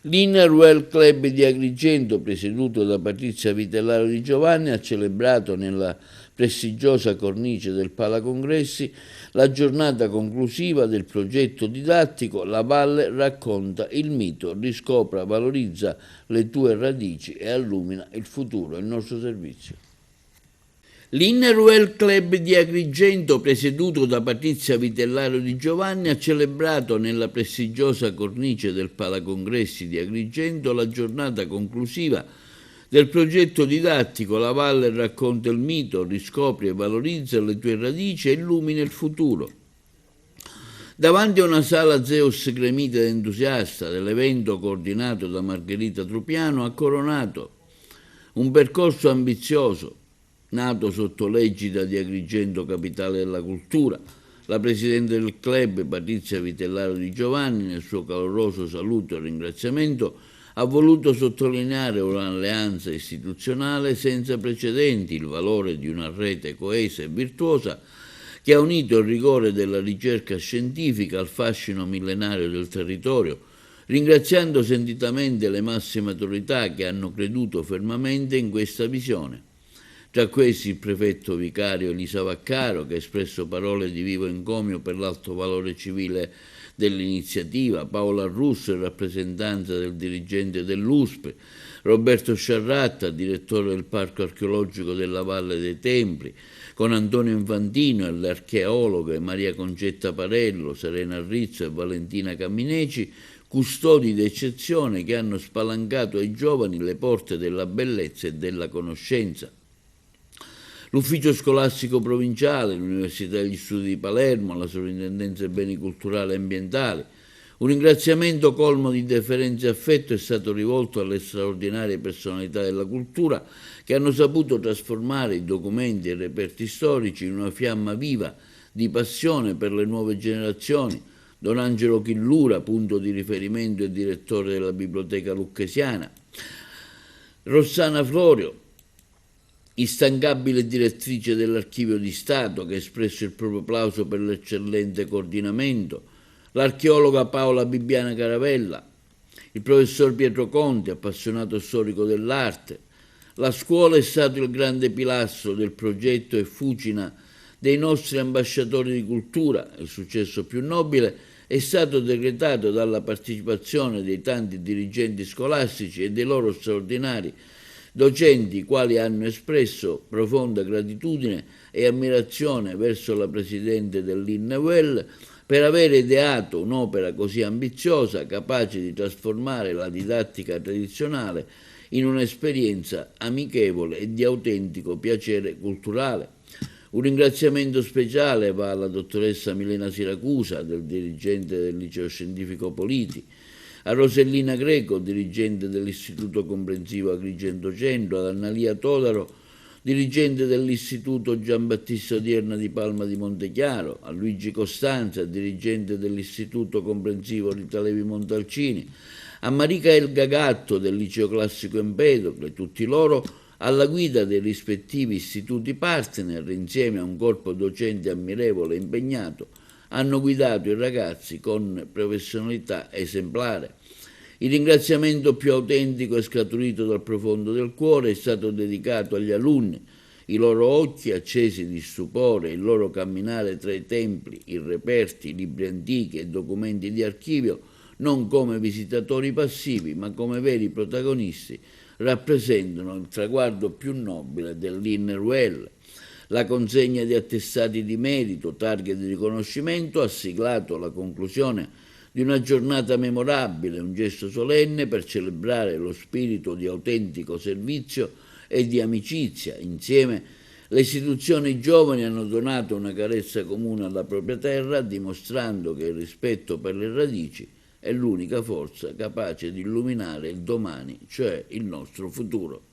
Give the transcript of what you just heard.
L'Innerwell Club di Agrigento, presieduto da Patrizia Vitellaro Di Giovanni, ha celebrato nella prestigiosa cornice del Palacongressi la giornata conclusiva del progetto didattico La Valle racconta il mito, riscopra, valorizza le tue radici e illumina il futuro, il nostro servizio. L'Innerwell Club di Agrigento, presieduto da Patrizia Vitellaro Di Giovanni, ha celebrato nella prestigiosa cornice del Palacongressi di Agrigento la giornata conclusiva del progetto didattico La Valle racconta il mito, riscopri e valorizza le tue radici e illumina il futuro. Davanti a una sala Zeus gremita ed entusiasta dell'evento coordinato da Margherita Trupiano ha coronato un percorso ambizioso, nato sotto l'egida di Agrigento Capitale della Cultura. La Presidente del Club, Patrizia Vitellaro Di Giovanni, nel suo caloroso saluto e ringraziamento, ha voluto sottolineare un'alleanza istituzionale senza precedenti, il valore di una rete coesa e virtuosa che ha unito il rigore della ricerca scientifica al fascino millenario del territorio, ringraziando sentitamente le massime autorità che hanno creduto fermamente in questa visione. Tra questi il prefetto vicario Elisa Vaccaro, che ha espresso parole di vivo encomio per l'alto valore civile dell'iniziativa, Paola Russo, in rappresentanza del dirigente dell'USP, Roberto Sciarratta, direttore del Parco Archeologico della Valle dei Templi, con Antonio Infantino e le archeologhe Maria Concetta Parello, Serena Rizzo e Valentina Cammineci, custodi d'eccezione che hanno spalancato ai giovani le porte della bellezza e della conoscenza. L'Ufficio Scolastico Provinciale, l'Università degli Studi di Palermo, la Sovrintendenza dei Beni Culturali e Ambientali. Un ringraziamento colmo di deferenza e affetto è stato rivolto alle straordinarie personalità della cultura che hanno saputo trasformare i documenti e i reperti storici in una fiamma viva di passione per le nuove generazioni. Don Angelo Chillura, punto di riferimento e direttore della Biblioteca Lucchesiana. Rossana Florio, instancabile direttrice dell'Archivio di Stato, che ha espresso il proprio plauso per l'eccellente coordinamento, l'archeologa Paola Bibbiana Caravella, il professor Pietro Conti, appassionato storico dell'arte. La scuola è stato il grande pilastro del progetto e fucina dei nostri ambasciatori di cultura. Il successo più nobile è stato decretato dalla partecipazione dei tanti dirigenti scolastici e dei loro straordinari docenti, quali hanno espresso profonda gratitudine e ammirazione verso la Presidente dell'Innerwell per aver ideato un'opera così ambiziosa, capace di trasformare la didattica tradizionale in un'esperienza amichevole e di autentico piacere culturale. Un ringraziamento speciale va alla dottoressa Milena Siracusa, del dirigente del Liceo Scientifico Politi, a Rosellina Greco, dirigente dell'Istituto Comprensivo Agrigento Centro, ad Annalia Todaro, dirigente dell'Istituto Giambattista Odierna di Palma di Montechiaro, a Luigi Costanza, dirigente dell'Istituto Comprensivo Rita Levi Montalcini, a Maricael Gagatto del Liceo Classico Empedocle, tutti loro alla guida dei rispettivi istituti partner, insieme a un corpo docente ammirevole e impegnato, hanno guidato i ragazzi con professionalità esemplare. Il ringraziamento più autentico e scaturito dal profondo del cuore è stato dedicato agli alunni, i loro occhi accesi di stupore, il loro camminare tra i templi, i reperti, i libri antichi e documenti di archivio, non come visitatori passivi, ma come veri protagonisti, rappresentano il traguardo più nobile dell'Innerwell. La consegna di attestati di merito, targhe di riconoscimento, ha siglato la conclusione di una giornata memorabile, un gesto solenne per celebrare lo spirito di autentico servizio e di amicizia. Insieme le istituzioni giovani hanno donato una carezza comune alla propria terra, dimostrando che il rispetto per le radici è l'unica forza capace di illuminare il domani, cioè il nostro futuro.